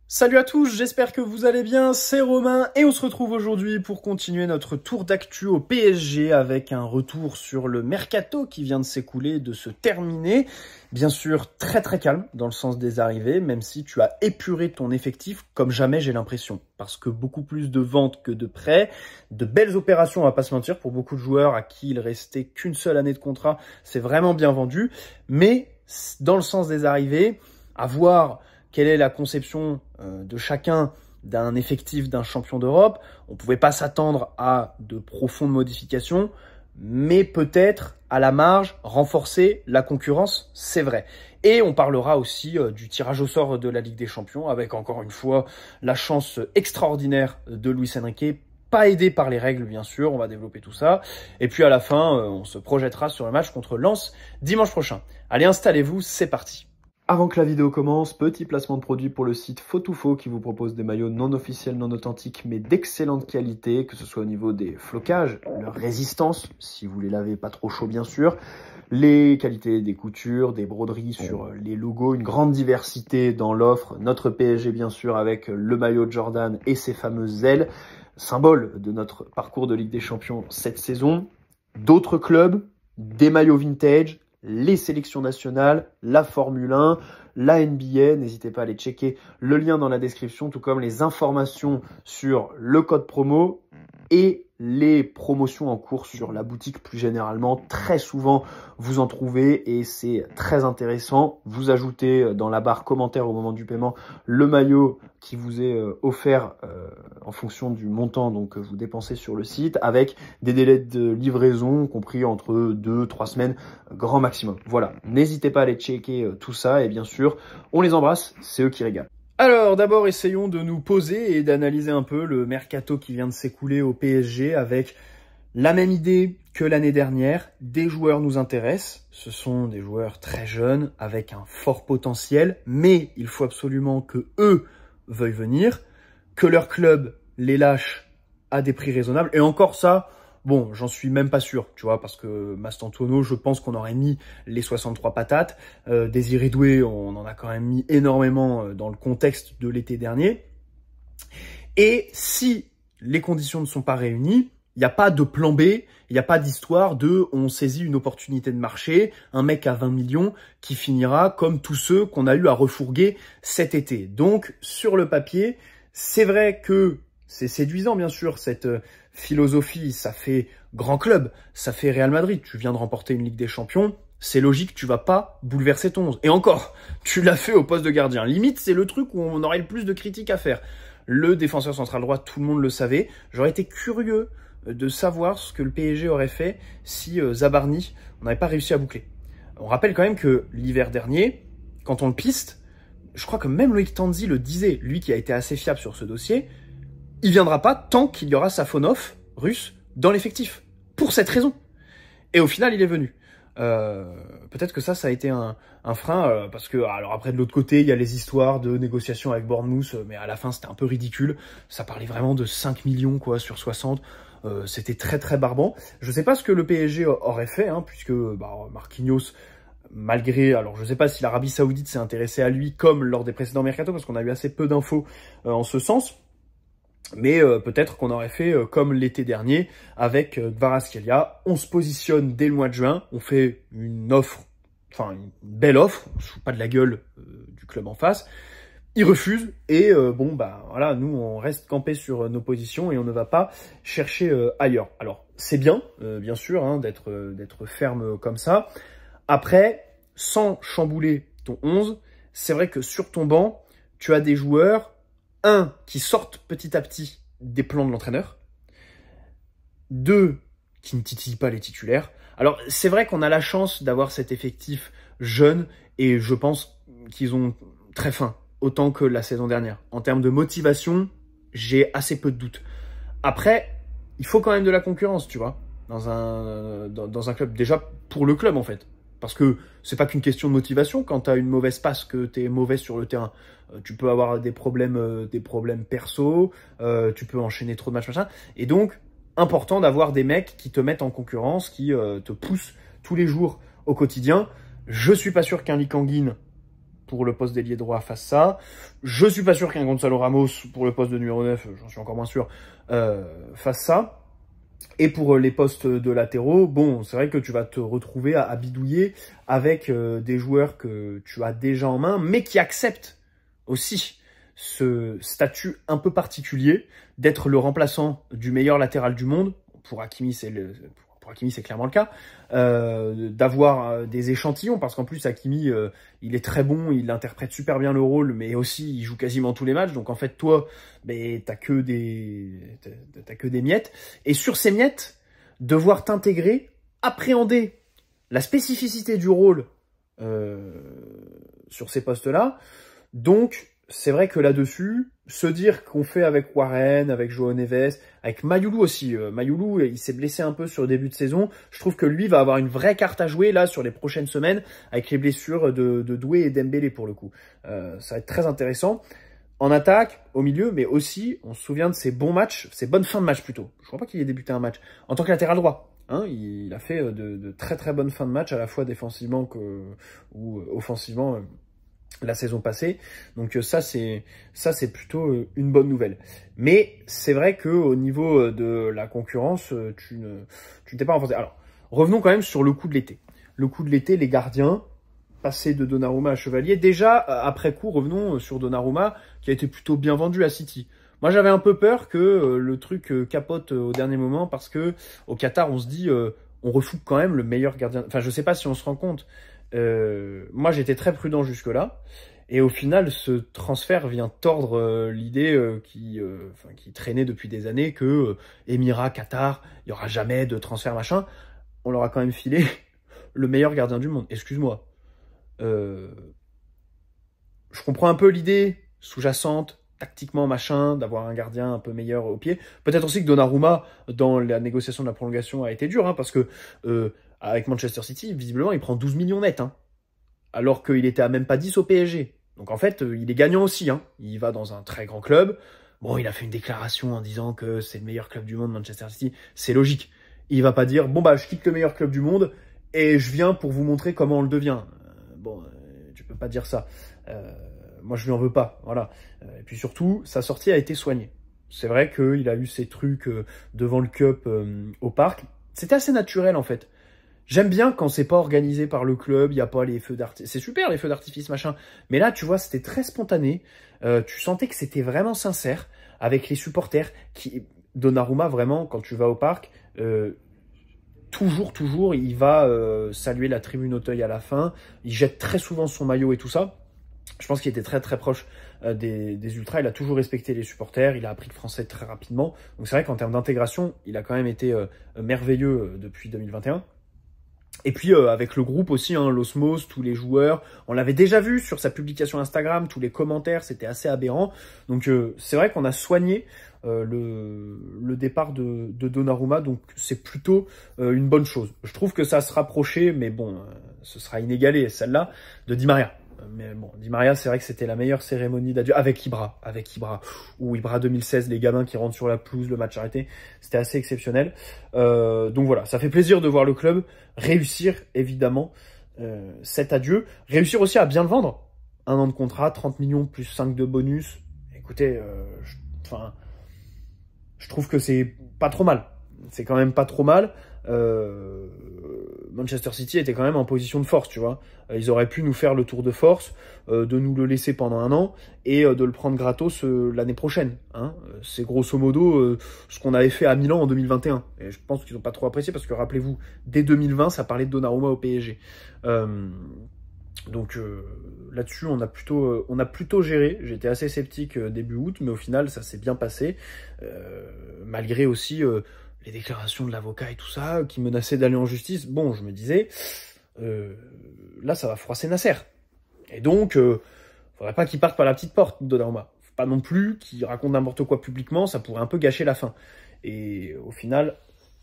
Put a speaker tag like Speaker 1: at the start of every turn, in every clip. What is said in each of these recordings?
Speaker 1: Salut à tous, j'espère que vous allez bien, c'est Romain et on se retrouve aujourd'hui pour continuer notre tour d'actu au PSG avec un retour sur le mercato qui vient de s'écouler, de se terminer. Bien sûr, très calme dans le sens des arrivées, même si tu as épuré ton effectif comme jamais j'ai l'impression. Parce que beaucoup plus de ventes que de prêts, de belles opérations, on va pas se mentir, pour beaucoup de joueurs à qui il restait qu'une seule année de contrat, c'est vraiment bien vendu. Mais dans le sens des arrivées, à voir quelle est la conception de chacun d'un effectif d'un champion d'Europe. On ne pouvait pas s'attendre à de profondes modifications, mais peut-être à la marge renforcer la concurrence, c'est vrai. Et on parlera aussi du tirage au sort de la Ligue des Champions, avec encore une fois la chance extraordinaire de Luis Enrique, pas aidé par les règles bien sûr, on va développer tout ça. Et puis à la fin, on se projettera sur le match contre Lens dimanche prochain. Allez, installez-vous, c'est parti. Avant que la vidéo commence, petit placement de produit pour le site Faux2Faux qui vous propose des maillots non officiels, non authentiques, mais d'excellente qualité, que ce soit au niveau des flocages, leur résistance, si vous les lavez pas trop chaud bien sûr, les qualités des coutures, des broderies sur les logos, une grande diversité dans l'offre, notre PSG bien sûr avec le maillot de Jordan et ses fameuses ailes, symbole de notre parcours de Ligue des Champions cette saison, d'autres clubs, des maillots vintage, les sélections nationales, la Formule 1, la NBA, n'hésitez pas à aller checker le lien dans la description, tout comme les informations sur le code promo et les promotions en cours sur la boutique plus généralement. Très souvent, vous en trouvez et c'est très intéressant. Vous ajoutez dans la barre commentaire au moment du paiement le maillot qui vous est offert en fonction du montant donc vous dépensez sur le site avec des délais de livraison compris entre 2-3 semaines grand maximum. Voilà, n'hésitez pas à aller checker tout ça et bien sûr, on les embrasse, c'est eux qui régalent. Alors d'abord essayons de nous poser et d'analyser un peu le mercato qui vient de s'écouler au PSG avec la même idée que l'année dernière. Des joueurs nous intéressent, ce sont des joueurs très jeunes avec un fort potentiel, mais il faut absolument que eux veuillent venir, que leur club les lâche à des prix raisonnables et encore ça, bon, j'en suis même pas sûr, tu vois, parce que Mastantuono, je pense qu'on aurait mis les 63 patates. Désiré Doué, on en a quand même mis énormément dans le contexte de l'été dernier. Et si les conditions ne sont pas réunies, il n'y a pas de plan B, il n'y a pas d'histoire de on saisit une opportunité de marché, un mec à 20 millions qui finira comme tous ceux qu'on a eu à refourguer cet été. Donc, sur le papier, c'est vrai que c'est séduisant, bien sûr, cette philosophie. Ça fait grand club, ça fait Real Madrid. Tu viens de remporter une Ligue des Champions, c'est logique, tu vas pas bouleverser ton 11. Et encore, tu l'as fait au poste de gardien. Limite, c'est le truc où on aurait le plus de critiques à faire. Le défenseur central droit, tout le monde le savait. J'aurais été curieux de savoir ce que le PSG aurait fait si Zabarni, on n'avait pas réussi à boucler. On rappelle quand même que l'hiver dernier, quand on le piste, je crois que même Loïc Tanzi le disait, lui qui a été assez fiable sur ce dossier, il viendra pas tant qu'il y aura Safonov, russe, dans l'effectif. Pour cette raison. Et au final, il est venu. Peut-être que ça a été un frein, parce que, alors après, de l'autre côté, il y a les histoires de négociations avec Bournemouth, mais à la fin, c'était un peu ridicule. Ça parlait vraiment de 5 millions, quoi, sur 60. C'était très barbant. Je sais pas ce que le PSG aurait fait, hein, puisque Marquinhos, malgré, alors je sais pas si l'Arabie Saoudite s'est intéressée à lui comme lors des précédents mercatos, parce qu'on a eu assez peu d'infos en ce sens. Mais peut-être qu'on aurait fait comme l'été dernier avec Kvaratskhelia. On se positionne dès le mois de juin, on fait une offre, enfin une belle offre, on se fout pas de la gueule du club en face. Il refuse et voilà, nous on reste campé sur nos positions et on ne va pas chercher ailleurs. Alors c'est bien, bien sûr, hein, d'être ferme comme ça. Après, sans chambouler ton 11, c'est vrai que sur ton banc, tu as des joueurs qui sortent petit à petit des plans de l'entraîneur. 2, qui ne titillent pas les titulaires. Alors, c'est vrai qu'on a la chance d'avoir cet effectif jeune et je pense qu'ils ont très faim, autant que la saison dernière. En termes de motivation, j'ai assez peu de doutes. Après, il faut quand même de la concurrence, tu vois, dans un club. Déjà, pour le club, en fait. Parce que c'est pas qu'une question de motivation. Quand tu as une mauvaise passe, que tu es mauvais sur le terrain, tu peux avoir des problèmes perso, tu peux enchaîner trop de matchs, machin. Et donc, important d'avoir des mecs qui te mettent en concurrence, qui te poussent tous les jours au quotidien. Je suis pas sûr qu'un Lee Kang-in pour le poste d'ailier droit fasse ça. Je suis pas sûr qu'un Gonzalo Ramos pour le poste de numéro 9, j'en suis encore moins sûr, fasse ça. Et pour les postes de latéraux, bon, c'est vrai que tu vas te retrouver à bidouiller avec des joueurs que tu as déjà en main, mais qui acceptent aussi ce statut un peu particulier d'être le remplaçant du meilleur latéral du monde. Pour Hakimi, c'est clairement le cas. D'avoir des échantillons, parce qu'en plus, Hakimi, il est très bon, il interprète super bien le rôle, mais aussi, il joue quasiment tous les matchs. Donc, en fait, toi, t'as que des miettes. Et sur ces miettes, devoir t'intégrer, appréhender la spécificité du rôle sur ces postes-là. Donc, c'est vrai que là-dessus, se dire qu'on fait avec Warren, avec João Neves, avec Mayoulou aussi. Mayoulou, il s'est blessé un peu sur le début de saison. Je trouve que lui va avoir une vraie carte à jouer là sur les prochaines semaines avec les blessures de Doué et Dembélé pour le coup. Ça va être très intéressant. En attaque, au milieu, mais aussi, on se souvient de ses bons matchs, ses bonnes fins de match plutôt. Je crois pas qu'il ait débuté un match. En tant que latéral droit, hein, il a fait de très très bonnes fins de match, à la fois défensivement ou offensivement. La saison passée, donc ça c'est plutôt une bonne nouvelle. Mais c'est vrai que au niveau de la concurrence, tu ne t'es pas renforcé. Alors revenons quand même sur le coup de l'été. Le coup de l'été, les gardiens passés de Donnarumma à Chevalier. Déjà après coup, revenons sur Donnarumma qui a été plutôt bien vendu à City. Moi j'avais un peu peur que le truc capote au dernier moment parce que au Qatar on se dit on refoule quand même le meilleur gardien. Enfin je sais pas si on se rend compte. Moi j'étais très prudent jusque là et au final ce transfert vient tordre l'idée qui traînait depuis des années que Émirats, Qatar, il y aura jamais de transfert machin. On leur a quand même filé le meilleur gardien du monde, excuse-moi. Je comprends un peu l'idée sous-jacente, tactiquement machin, d'avoir un gardien un peu meilleur au pied. Peut-être aussi que Donnarumma dans la négociation de la prolongation a été dur, hein, parce que avec Manchester City, visiblement, il prend 12 millions net, hein, alors qu'il était à même pas 10 au PSG. Donc en fait, il est gagnant aussi. Hein. Il va dans un très grand club. Bon, il a fait une déclaration en disant que c'est le meilleur club du monde, Manchester City. C'est logique. Il va pas dire, bon bah je quitte le meilleur club du monde et je viens pour vous montrer comment on le devient. Tu peux pas dire ça. Moi, je lui en veux pas. Voilà. Et puis surtout, sa sortie a été soignée. C'est vrai qu'il a eu ces trucs devant le Cup au parc. C'était assez naturel en fait. J'aime bien quand c'est pas organisé par le club, il n'y a pas les feux d'artifice. C'est super les feux d'artifice, machin. Mais là, tu vois, c'était très spontané. Tu sentais que c'était vraiment sincère avec les supporters. Donnarumma, vraiment, quand tu vas au parc, toujours, il va saluer la tribune Auteuil à la fin. Il jette très souvent son maillot et tout ça. Je pense qu'il était très très proche des ultras. Il a toujours respecté les supporters. Il a appris le français très rapidement. Donc c'est vrai qu'en termes d'intégration, il a quand même été merveilleux depuis 2021. Et puis avec le groupe aussi, hein, l'osmose, tous les joueurs, on l'avait déjà vu sur sa publication Instagram, tous les commentaires, c'était assez aberrant. Donc c'est vrai qu'on a soigné le départ de Donnarumma, donc c'est plutôt une bonne chose. Je trouve que ça se rapprochait, mais bon, ce sera inégalé, celle-là, de Di Maria. Mais bon, Di Maria, c'est vrai que c'était la meilleure cérémonie d'adieu avec Ibra. Ou Ibra 2016, les gamins qui rentrent sur la pelouse, le match arrêté. C'était assez exceptionnel. Donc voilà, ça fait plaisir de voir le club réussir, évidemment, cet adieu. Réussir aussi à bien le vendre. 1 an de contrat, 30 millions plus 5 de bonus. Écoutez, je trouve que c'est pas trop mal. C'est quand même pas trop mal. Manchester City était quand même en position de force, tu vois. Ils auraient pu nous faire le tour de force, de nous le laisser pendant 1 an et de le prendre gratos l'année prochaine. Hein. C'est grosso modo ce qu'on avait fait à Milan en 2021. Et je pense qu'ils n'ont pas trop apprécié parce que rappelez-vous, dès 2020, ça parlait de Donnarumma au PSG. Donc là-dessus, on a plutôt géré. J'étais assez sceptique début août, mais au final, ça s'est bien passé. Malgré aussi les déclarations de l'avocat et tout ça, qui menaçaient d'aller en justice. Bon, je me disais, là, ça va froisser Nasser. Et donc, faudrait pas qu'il parte par la petite porte, Donnarumma. Faut pas non plus qu'il raconte n'importe quoi publiquement, ça pourrait un peu gâcher la fin. Et au final,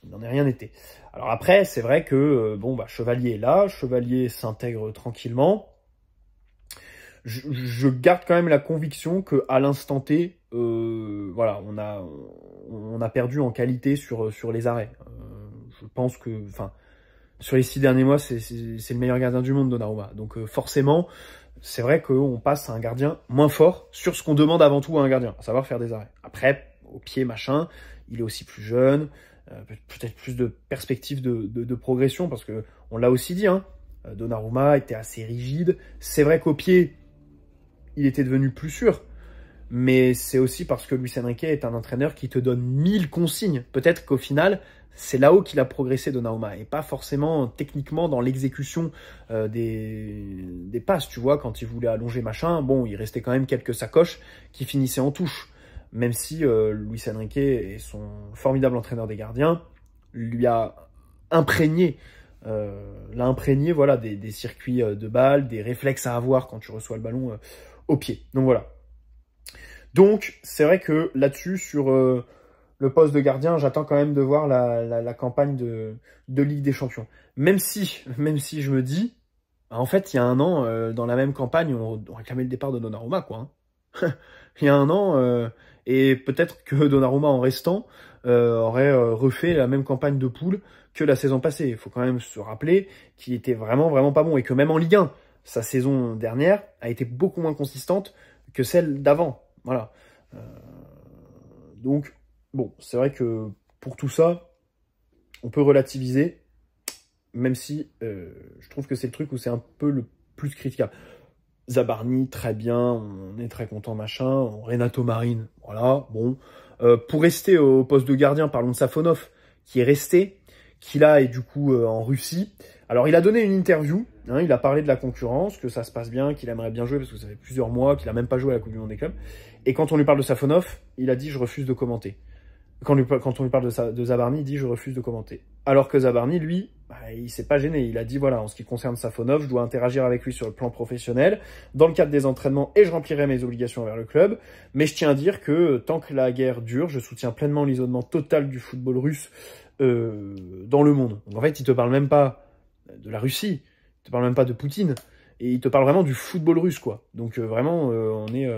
Speaker 1: il n'en est rien été. Alors après, c'est vrai que, Chevalier est là, Chevalier s'intègre tranquillement. Je garde quand même la conviction qu'à l'instant T, voilà, on a perdu en qualité sur les arrêts. Je pense que, enfin, sur les 6 derniers mois, c'est le meilleur gardien du monde, Donnarumma. Donc forcément, c'est vrai qu'on passe à un gardien moins fort sur ce qu'on demande avant tout à un gardien, à savoir faire des arrêts. Après, au pied, machin, il est aussi plus jeune, peut-être plus de perspectives de progression, parce que on l'a aussi dit, hein, Donnarumma était assez rigide. C'est vrai qu'au pied, il était devenu plus sûr, mais c'est aussi parce que Luis Enrique est un entraîneur qui te donne 1000 consignes. Peut-être qu'au final, c'est là-haut qu'il a progressé, Donnarumma, et pas forcément techniquement dans l'exécution des passes, tu vois, quand il voulait allonger machin, bon, il restait quand même quelques sacoches qui finissaient en touche, même si Luis Enrique est son formidable entraîneur des gardiens, lui a imprégné, voilà, des circuits de balles, des réflexes à avoir quand tu reçois le ballon au pied. Donc voilà. Donc, c'est vrai que là-dessus, sur le poste de gardien, j'attends quand même de voir la campagne de Ligue des Champions. Même si je me dis, en fait, il y a un an, dans la même campagne, on réclamait le départ de Donnarumma, quoi. Hein. Il y a un an, et peut-être que Donnarumma, en restant, aurait refait la même campagne de poule que la saison passée. Il faut quand même se rappeler qu'il était vraiment, vraiment pas bon, et que même en Ligue 1, sa saison dernière a été beaucoup moins consistante que celle d'avant. Voilà. Donc, bon, c'est vrai que pour tout ça, on peut relativiser, même si je trouve que c'est le truc où c'est un peu le plus critiquable. Zabarni, très bien, on est très content, machin. Renato Marine, voilà, bon. Pour rester au poste de gardien, parlons de Safonov, qui est resté, qui là est du coup en Russie. Alors, il a donné une interview, hein, il a parlé de la concurrence, que ça se passe bien, qu'il aimerait bien jouer, parce que ça fait plusieurs mois, qu'il a même pas joué à la Coupe du Monde des clubs. Et quand on lui parle de Safonov, il a dit « je refuse de commenter ». Quand on lui parle de Zabarni, il dit « je refuse de commenter ». Alors que Zabarni, lui, il s'est pas gêné. Il a dit « voilà, en ce qui concerne Safonov, je dois interagir avec lui sur le plan professionnel, dans le cadre des entraînements, et je remplirai mes obligations envers le club. Mais je tiens à dire que tant que la guerre dure, je soutiens pleinement l'isolement total du football russe dans le monde. » Donc en fait, il te parle même pas de la Russie, il te parle même pas de Poutine, et il te parle vraiment du football russe, quoi. Donc vraiment, on est,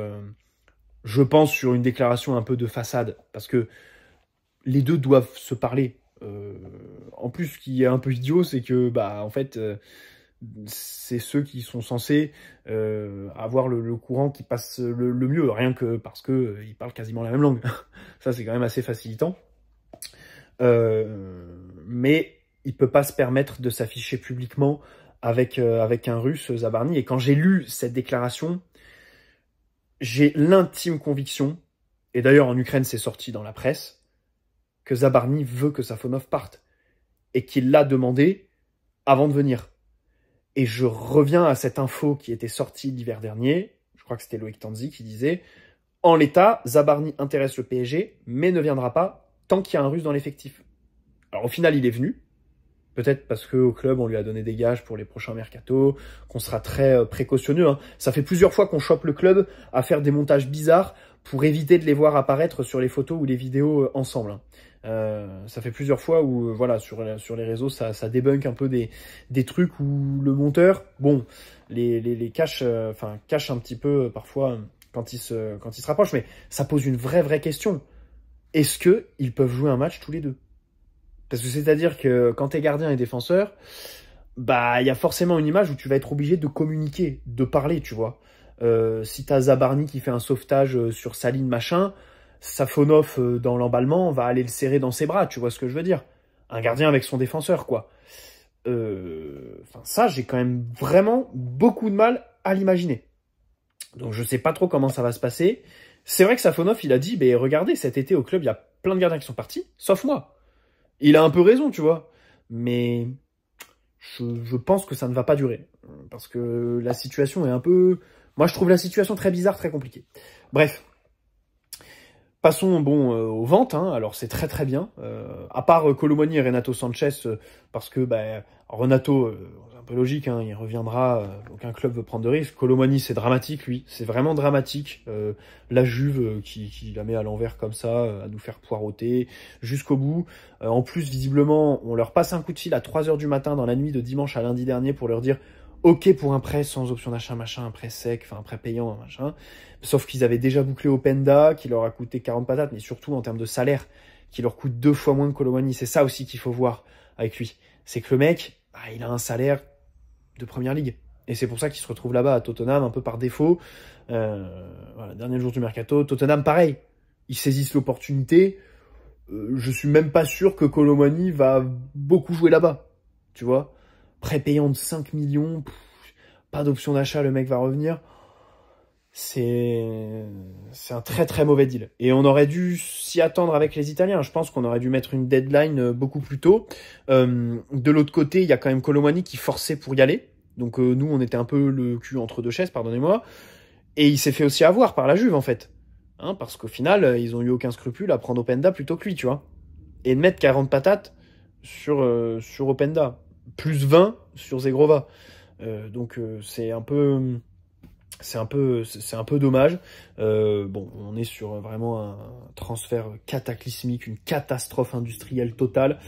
Speaker 1: je pense, sur une déclaration un peu de façade, parce que les deux doivent se parler. En plus, ce qui est un peu idiot, c'est que, en fait, c'est ceux qui sont censés avoir le courant qui passe le mieux, rien que parce que ils parlent quasiment la même langue. Ça, c'est quand même assez facilitant. Mais il peut pas se permettre de s'afficher publiquement avec un Russe, Zabarni. Et quand j'ai lu cette déclaration, j'ai l'intime conviction, et d'ailleurs en Ukraine c'est sorti dans la presse, que Zabarni veut que Safonov parte, et qu'il l'a demandé avant de venir. Et je reviens à cette info qui était sortie l'hiver dernier, je crois que c'était Loïc Tanzi qui disait « En l'état, Zabarni intéresse le PSG, mais ne viendra pas tant qu'il y a un Russe dans l'effectif. » Alors au final, il est venu, peut-être parce qu'au club, on lui a donné des gages pour les prochains mercatos, qu'on sera très précautionneux. Hein. Ça fait plusieurs fois qu'on chope le club à faire des montages bizarres pour éviter de les voir apparaître sur les photos ou les vidéos ensemble. Hein. Ça fait plusieurs fois où, voilà, sur les réseaux, ça débunk un peu des trucs où le monteur, bon, les cache un petit peu parfois quand il se rapproche, mais ça pose une vraie question. Est-ce que ils peuvent jouer un match tous les deux? Parce que c'est-à-dire que quand t'es gardien et défenseur, il y a forcément une image où tu vas être obligé de communiquer, de parler, tu vois. Si t'as Zabarni qui fait un sauvetage sur sa ligne machin, Safonov dans l'emballement va aller le serrer dans ses bras, tu vois ce que je veux dire. Un gardien avec son défenseur, quoi. Ça, j'ai quand même vraiment beaucoup de mal à l'imaginer. Donc je sais pas trop comment ça va se passer. C'est vrai que Safonov, il a dit, regardez, cet été au club, il y a plein de gardiens qui sont partis, sauf moi. Il a un peu raison, tu vois. Mais je pense que ça ne va pas durer. Parce que la situation est un peu... Moi, je trouve la situation très bizarre, très compliquée. Bref. Passons aux ventes. Hein. Alors, c'est très bien. À part Colomani et Renato Sanchez, parce que Renato, c'est un peu logique, hein, il reviendra, aucun club veut prendre de risques. Colomani, c'est dramatique, lui. C'est vraiment dramatique. La Juve qui la met à l'envers comme ça, à nous faire poireauter jusqu'au bout. En plus, visiblement, on leur passe un coup de fil à 3h du matin dans la nuit de dimanche à lundi dernier pour leur dire OK pour un prêt sans option d'achat, machin, un prêt sec, enfin un prêt payant, machin. Sauf qu'ils avaient déjà bouclé Openda, qui leur a coûté 40 patates, mais surtout en termes de salaire, qui leur coûte 2 fois moins que Colomani. C'est ça aussi qu'il faut voir avec lui. C'est que le mec, il a un salaire de première ligue. Et c'est pour ça qu'il se retrouve là-bas à Tottenham, un peu par défaut. Voilà, dernier jour du mercato. Tottenham, pareil. Ils saisissent l'opportunité. Je suis même pas sûr que Kolo Muani va beaucoup jouer là-bas. Tu vois, prêt payant de 5 millions, pas d'option d'achat, le mec va revenir. C'est un très très mauvais deal. Et on aurait dû s'y attendre avec les Italiens. Je pense qu'on aurait dû mettre une deadline beaucoup plus tôt. De l'autre côté, il y a quand même Kolo Muani qui forçait pour y aller. Donc nous, on était un peu le cul entre deux chaises, pardonnez-moi. Et il s'est fait aussi avoir par la Juve, en fait. Hein, parce qu'au final, ils ont eu aucun scrupule à prendre Openda plutôt que lui, tu vois. Et de mettre 40 patates sur Openda. Plus 20 sur Zegrova. Donc c'est un peu dommage. Bon, on est sur vraiment un transfert cataclysmique, une catastrophe industrielle totale.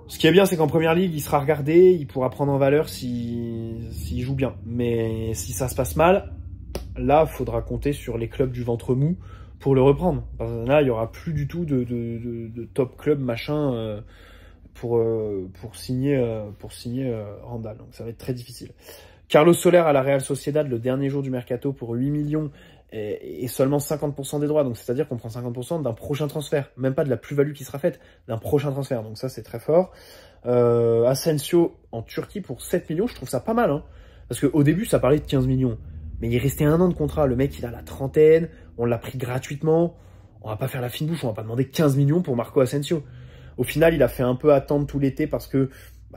Speaker 1: Ce qui est bien, c'est qu'en première ligue, il sera regardé, il pourra prendre en valeur s'il joue bien. Mais si ça se passe mal, là, il faudra compter sur les clubs du ventre mou pour le reprendre. Parce que là, il n'y aura plus du tout de top club machin pour signer Randall. Donc ça va être très difficile. Carlos Soler à la Real Sociedad le dernier jour du mercato pour 8 millions et seulement 50% des droits. Donc c'est-à-dire qu'on prend 50% d'un prochain transfert. Même pas de la plus-value qui sera faite, d'un prochain transfert. Donc ça c'est très fort. Asensio en Turquie pour 7 millions, je trouve ça pas mal. Hein, parce qu'au début ça parlait de 15 millions. Mais il restait 1 an de contrat. Le mec il a la trentaine, on l'a pris gratuitement. On va pas faire la fine bouche, on va pas demander 15 millions pour Marco Asensio. Au final il a fait un peu attendre tout l'été parce que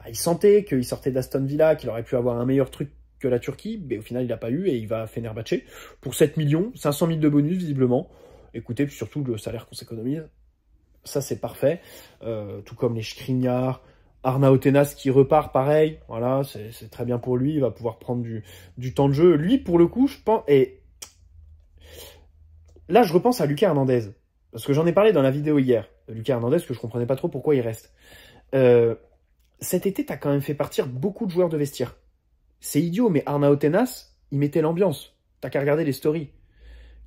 Speaker 1: il sentait qu'il sortait d'Aston Villa, qu'il aurait pu avoir un meilleur truc que la Turquie, mais au final il n'a pas eu et il va à Fenerbahçe pour 7 millions, 500 000 de bonus visiblement. Écoutez, puis surtout le salaire qu'on s'économise, ça c'est parfait. Tout comme les Skriniar, Arnao Tenas qui repart pareil, voilà, c'est très bien pour lui, il va pouvoir prendre du temps de jeu. Lui pour le coup, je pense, et là je repense à Lucas Hernandez, parce que j'en ai parlé dans la vidéo hier, de Lucas Hernandez, que je comprenais pas trop pourquoi il reste. Cet été, t'as quand même fait partir beaucoup de joueurs de vestiaire. C'est idiot, mais Arnao Tenas, il mettait l'ambiance. T'as qu'à regarder les stories.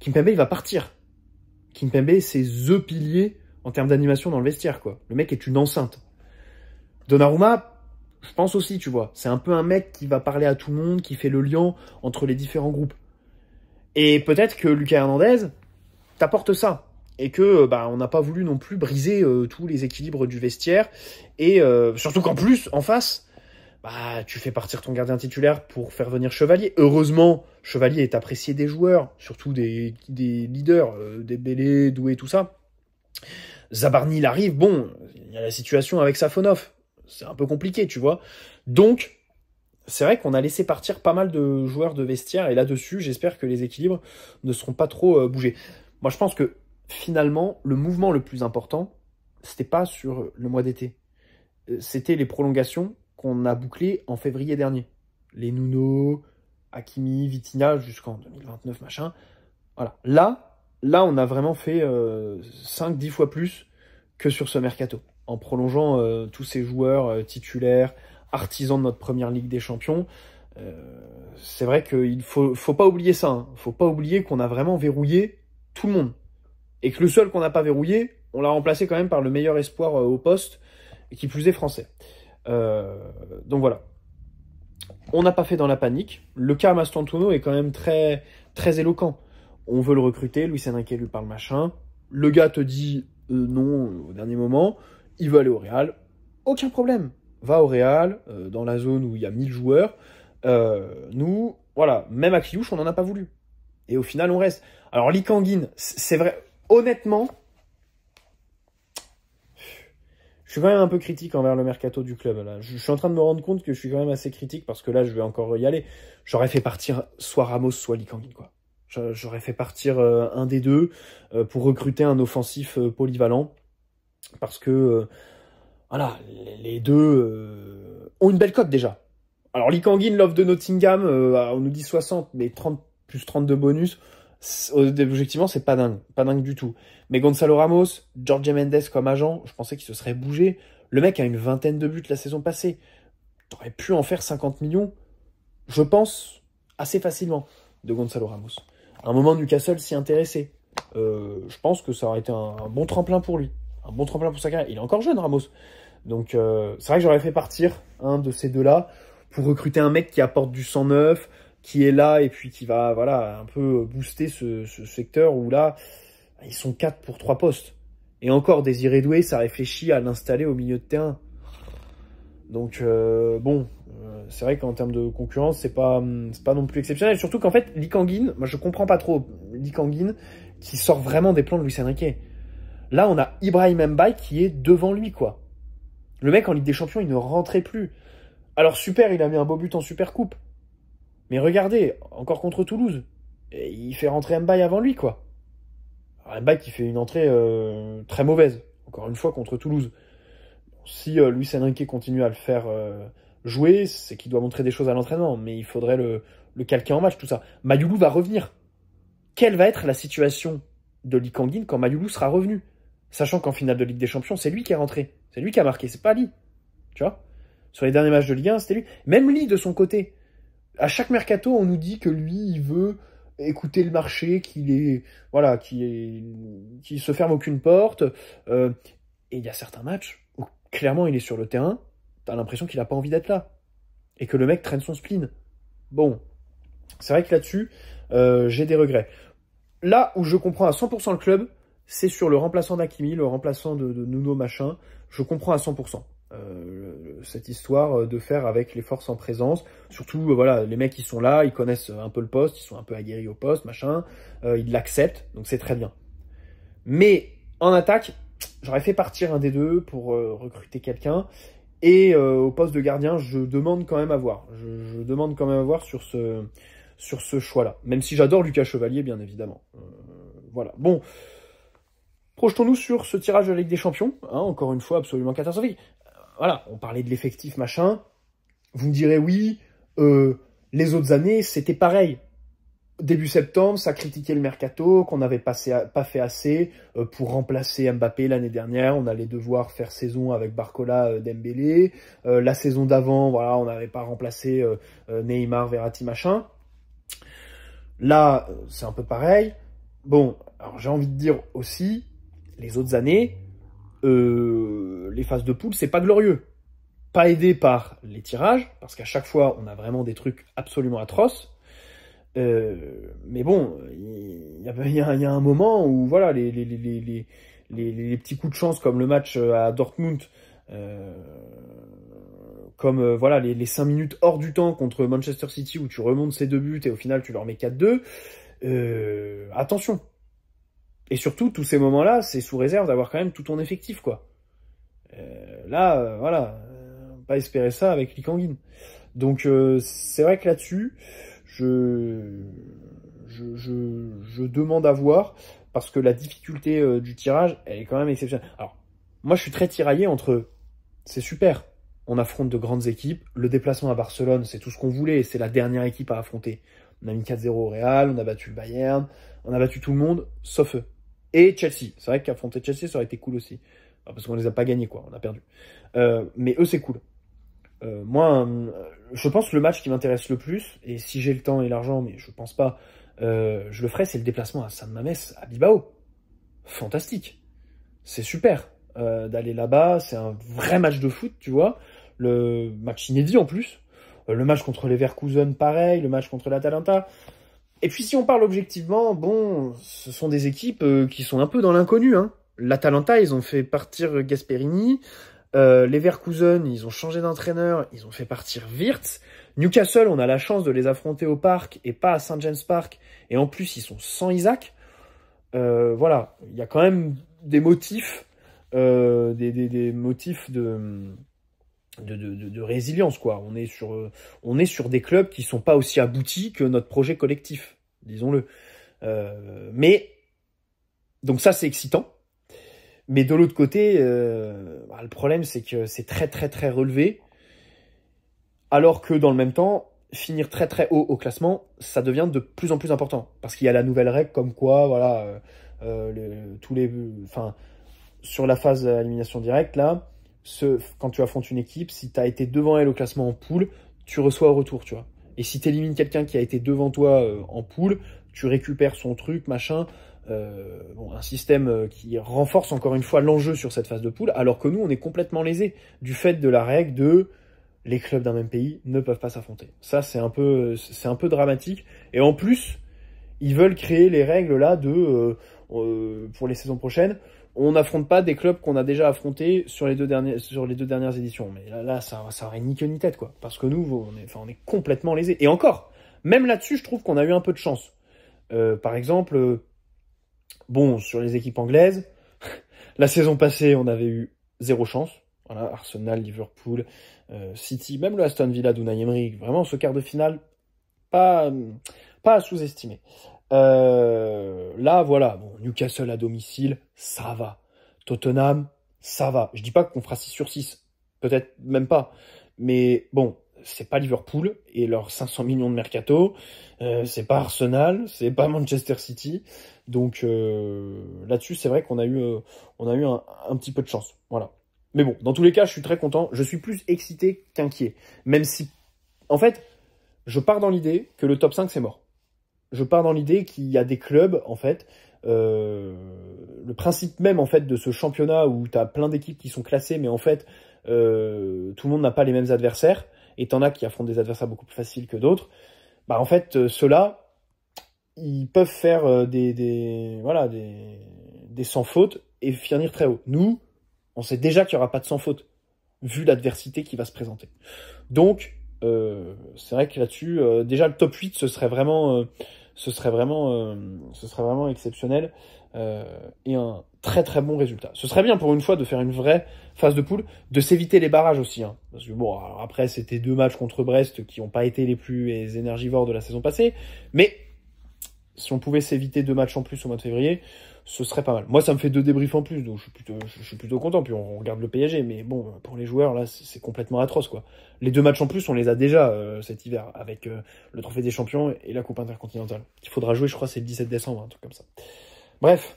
Speaker 1: Kimpembe, il va partir. Kimpembe, c'est THE pilier en termes d'animation dans le vestiaire, quoi. Le mec est une enceinte. Donnarumma, je pense aussi, tu vois. C'est un peu un mec qui va parler à tout le monde, qui fait le lien entre les différents groupes. Et peut-être que Lucas Hernandez t'apporte ça. Et que on n'a pas voulu non plus briser tous les équilibres du vestiaire. Et surtout qu'en plus, en face, tu fais partir ton gardien titulaire pour faire venir Chevalier. Heureusement, Chevalier est apprécié des joueurs, surtout des leaders, des Dembélé, Doué, tout ça. Zabarni, il arrive, bon, il y a la situation avec Safonov. C'est un peu compliqué, tu vois. Donc, c'est vrai qu'on a laissé partir pas mal de joueurs de vestiaire. Et là-dessus, j'espère que les équilibres ne seront pas trop bougés. Moi, je pense que finalement, le mouvement le plus important, c'était pas sur le mois d'été. C'était les prolongations qu'on a bouclées en février dernier. Les Nuno, Hakimi, Vitinha, jusqu'en 2029, machin. Voilà. Là, on a vraiment fait 5-10 fois plus que sur ce mercato. En prolongeant tous ces joueurs titulaires, artisans de notre première Ligue des Champions. C'est vrai qu'il faut pas oublier ça. Hein. Faut pas oublier qu'on a vraiment verrouillé tout le monde. Et que le seul qu'on n'a pas verrouillé, on l'a remplacé quand même par le meilleur espoir au poste, et qui plus est français. Donc voilà. On n'a pas fait dans la panique. Le cas Mastantuono est quand même très, très éloquent. On veut le recruter, Luis Enrique lui parle machin. Le gars te dit non au dernier moment. Il veut aller au Real. Aucun problème. Va au Real, dans la zone où il y a 1000 joueurs. Nous, voilà, même à Cliouche, on n'en a pas voulu. Et au final, on reste. Alors, Lee Kang-in, c'est vrai, honnêtement, je suis quand même un peu critique envers le mercato du club. Là. Je suis en train de me rendre compte que je suis quand même assez critique parce que là, je vais encore y aller. J'aurais fait partir soit Ramos, soit Lee Kang-in, quoi. J'aurais fait partir un des deux pour recruter un offensif polyvalent. Parce que, voilà, les deux ont une belle cote déjà. Alors, Lee Kang-in, l'offre de Nottingham, on nous dit 60, mais 30 plus 32 bonus. Objectivement, c'est pas dingue. Pas dingue du tout. Mais Gonzalo Ramos, Jorge Mendes comme agent, je pensais qu'il se serait bougé. Le mec a une 20aine de buts la saison passée. T'aurais pu en faire 50 millions, je pense, assez facilement, de Gonzalo Ramos. À un moment, Newcastle s'y intéressait. Je pense que ça aurait été un bon tremplin pour lui. Un bon tremplin pour sa carrière. Il est encore jeune, Ramos. Donc, c'est vrai que j'aurais fait partir un de ces deux-là pour recruter un mec qui apporte du sang neuf, qui est là et puis qui va voilà un peu booster ce secteur où là, ils sont 4 pour 3 postes. Et encore, Désiré Doué, ça réfléchit à l'installer au milieu de terrain. Donc bon, c'est vrai qu'en termes de concurrence, c'est pas non plus exceptionnel. Surtout qu'en fait, Lee Kang-in, moi je comprends pas trop Lee Kang-in qui sort vraiment des plans de Luis Enrique. Là, on a Ibrahim Mbaye qui est devant lui, quoi. Le mec en Ligue des Champions, il ne rentrait plus. Alors super, il a mis un beau but en Super Coupe. Mais regardez, encore contre Toulouse, et il fait rentrer Mbaye avant lui, quoi. Alors, Mbaye qui fait une entrée très mauvaise, encore une fois contre Toulouse. Si Luis Enrique continue à le faire jouer, c'est qu'il doit montrer des choses à l'entraînement, mais il faudrait le calquer en match, tout ça. Mayoulou va revenir. Quelle va être la situation de Lee Kang-in quand Mayoulou sera revenu? Sachant qu'en finale de Ligue des Champions, c'est lui qui est rentré. C'est lui qui a marqué, c'est pas Lee. Tu vois? Sur les derniers matchs de Ligue 1, c'était lui. Même Lee, de son côté. À chaque mercato, on nous dit que lui, il veut écouter le marché, qu'il se ferme aucune porte. Et il y a certains matchs où, clairement, il est sur le terrain, t'as l'impression qu'il a pas envie d'être là. Et que le mec traîne son spleen. Bon. C'est vrai que là-dessus, j'ai des regrets. Là où je comprends à 100% le club, c'est sur le remplaçant d'Hakimi, le remplaçant de Nuno machin. Je comprends à 100%. Cette histoire de faire avec les forces en présence. Surtout, voilà, les mecs, ils sont là, ils connaissent un peu le poste, ils sont un peu aguerris au poste, machin. Ils l'acceptent, donc c'est très bien. Mais en attaque, j'aurais fait partir un des deux pour recruter quelqu'un. Et au poste de gardien, je demande quand même à voir. Je demande quand même à voir sur ce choix-là. Même si j'adore Lucas Chevalier, bien évidemment. Voilà. Bon. Projetons-nous sur ce tirage de la Ligue des Champions. Hein, encore une fois, absolument catastrophique. Voilà, on parlait de l'effectif, machin. Vous me direz, oui, les autres années, c'était pareil. Début septembre, ça critiquait le mercato, qu'on n'avait pas fait assez pour remplacer Mbappé l'année dernière. On allait devoir faire saison avec Barcola, Dembélé. La saison d'avant, voilà, on n'avait pas remplacé Neymar, Verratti, machin. Là, c'est un peu pareil. Bon, alors j'ai envie de dire aussi, les autres années, les phases de poule, c'est pas glorieux. Pas aidé par les tirages, parce qu'à chaque fois, on a vraiment des trucs absolument atroces. Mais bon, il y a un moment où voilà, les petits coups de chance, comme le match à Dortmund, comme voilà les 5 minutes hors du temps contre Manchester City où tu remontes ces 2 buts et au final tu leur mets 4-2, attention. Et surtout, tous ces moments-là, c'est sous réserve d'avoir quand même tout ton effectif, quoi. Là, voilà, pas espérer ça avec Lee Kang-in. Donc, c'est vrai que là-dessus, je demande à voir, parce que la difficulté du tirage, elle est quand même exceptionnelle. Alors, moi, je suis très tiraillé entre, c'est super, on affronte de grandes équipes, le déplacement à Barcelone, c'est tout ce qu'on voulait, c'est la dernière équipe à affronter. On a mis 4-0 au Real, on a battu le Bayern, on a battu tout le monde, sauf eux. Et Chelsea. C'est vrai qu'affronter Chelsea, ça aurait été cool aussi. Parce qu'on les a pas gagnés, quoi. On a perdu. Mais eux, c'est cool. Moi, je pense que le match qui m'intéresse le plus, et si j'ai le temps et l'argent, mais je pense pas, je le ferai, c'est le déplacement à San Mamés, à Bilbao. Fantastique. C'est super d'aller là-bas. C'est un vrai match de foot, tu vois. Le match inédit en plus. Le match contre les Leverkusen, pareil. Le match contre l'Atalanta. Et puis si on parle objectivement, bon, ce sont des équipes qui sont un peu dans l'inconnu. Hein. L'Atalanta, ils ont fait partir Gasperini. Les Leverkusen, ils ont changé d'entraîneur. Ils ont fait partir Wirtz. Newcastle, on a la chance de les affronter au parc et pas à St. James Park. Et en plus, ils sont sans Isaac. Voilà, il y a quand même des motifs, des motifs de résilience, quoi. On est sur des clubs qui sont pas aussi aboutis que notre projet collectif, disons-le. Mais donc ça, c'est excitant. Mais de l'autre côté, le problème, c'est que c'est très très très relevé, alors que dans le même temps, finir très très haut au classement, ça devient de plus en plus important, parce qu'il y a la nouvelle règle comme quoi, voilà, sur la phase d'élimination directe là. Quand tu affrontes une équipe, si tu as été devant elle au classement en poule, tu reçois au retour, tu vois. Et si tu élimines quelqu'un qui a été devant toi en poule, tu récupères son truc, machin. Un système qui renforce encore une fois l'enjeu sur cette phase de poule, alors que nous, on est complètement lésés du fait de la règle de les clubs d'un même pays ne peuvent pas s'affronter. Ça, c'est un peu dramatique. Et en plus, ils veulent créer les règles là pour les saisons prochaines. On n'affronte pas des clubs qu'on a déjà affrontés sur les deux dernières éditions. Mais là, ça aurait ni queue ni tête, quoi. Parce que nous, on est complètement lésés. Et encore, même là-dessus, je trouve qu'on a eu un peu de chance. Par exemple, sur les équipes anglaises, la saison passée, on avait eu 0 chance. Voilà, Arsenal, Liverpool, City, même le Aston Villa d'Unai Emery. Vraiment, ce quart de finale, pas à sous-estimer. Là, voilà, Newcastle à domicile, ça va. Tottenham, ça va. Je dis pas qu'on fera 6 sur 6, peut-être même pas. Mais bon, c'est pas Liverpool et leurs 500 millions de mercato, c'est pas Arsenal, c'est pas Manchester City. Donc là-dessus, c'est vrai qu'on a eu un petit peu de chance. Voilà. Mais bon, dans tous les cas, je suis très content. Je suis plus excité qu'inquiet. Même si, en fait, je pars dans l'idée que le top 5, c'est mort. Je pars dans l'idée qu'il y a des clubs, en fait, le principe même, en fait, de ce championnat où tu as plein d'équipes qui sont classées, mais en fait, tout le monde n'a pas les mêmes adversaires, et t'en as qui affrontent des adversaires beaucoup plus faciles que d'autres. Bah, en fait, ceux-là, ils peuvent faire des sans faute et finir très haut. Nous, on sait déjà qu'il n'y aura pas de sans faute, vu l'adversité qui va se présenter. Donc, c'est vrai que là-dessus, déjà le top 8, ce serait vraiment exceptionnel et un très très bon résultat. Ce serait bien pour une fois de faire une vraie phase de poule, de s'éviter les barrages aussi. Hein, parce que bon, alors après, c'était 2 matchs contre Brest qui n'ont pas été les plus énergivores de la saison passée, mais si on pouvait s'éviter 2 matchs en plus au mois de février, ce serait pas mal. Moi, ça me fait 2 débriefs en plus, donc je suis plutôt content. Puis on regarde le PSG, mais bon, pour les joueurs, là, c'est complètement atroce, quoi. Les 2 matchs en plus, on les a déjà cet hiver, avec le Trophée des Champions et la Coupe Intercontinentale. Il faudra jouer, je crois, c'est le 17 décembre, un truc comme ça. Bref.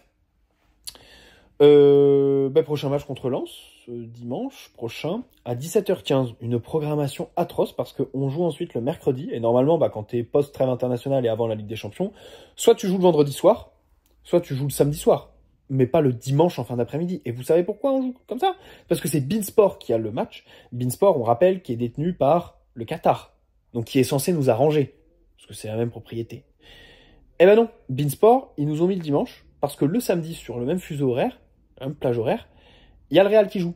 Speaker 1: Prochain match contre Lens, dimanche prochain, à 17h15. Une programmation atroce, parce qu'on joue ensuite le mercredi, et normalement, quand t'es post-trêve international et avant la Ligue des Champions, soit tu joues le vendredi soir, soit tu joues le samedi soir, mais pas le dimanche en fin d'après-midi. Et vous savez pourquoi on joue comme ça? Parce que c'est beIN Sport qui a le match. beIN Sport, on rappelle, qui est détenu par le Qatar, donc qui est censé nous arranger, parce que c'est la même propriété. Eh ben non, beIN Sport, ils nous ont mis le dimanche, parce que le samedi, sur le même fuseau horaire, même plage horaire, il y a le Real qui joue.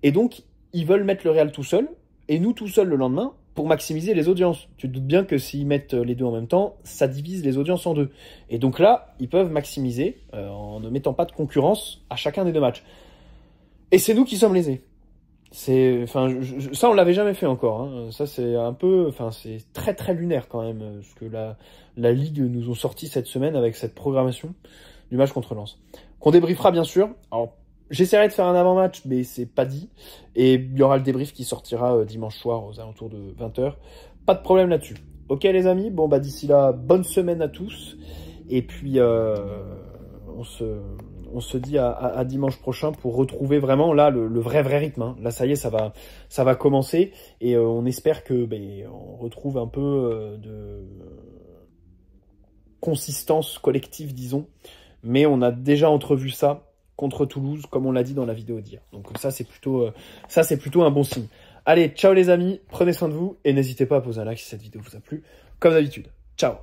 Speaker 1: Et donc, ils veulent mettre le Real tout seul, et nous tout seul le lendemain, pour maximiser les audiences. Tu te doutes bien que s'ils mettent les 2 en même temps, ça divise les audiences en 2. Et donc là, ils peuvent maximiser en ne mettant pas de concurrence à chacun des 2 matchs. Et c'est nous qui sommes lésés. Ça, on l'avait jamais fait encore. Hein. Ça, c'est c'est très très lunaire quand même, ce que la Ligue nous ont sorti cette semaine avec cette programmation du match contre Lens. Qu'on débriefera bien sûr. Alors, j'essaierai de faire un avant-match, mais c'est pas dit. Et il y aura le débrief qui sortira dimanche soir aux alentours de 20h. Pas de problème là-dessus. Ok les amis, d'ici là, bonne semaine à tous. Et puis, on se dit à dimanche prochain pour retrouver vraiment là le vrai rythme. Hein. Là, ça y est, ça va commencer. Et on espère que on retrouve un peu de consistance collective, disons. Mais on a déjà entrevu ça contre Toulouse, comme on l'a dit dans la vidéo d'hier. Donc ça, c'est plutôt un bon signe. Allez, ciao les amis, prenez soin de vous, et n'hésitez pas à poser un like si cette vidéo vous a plu, comme d'habitude. Ciao!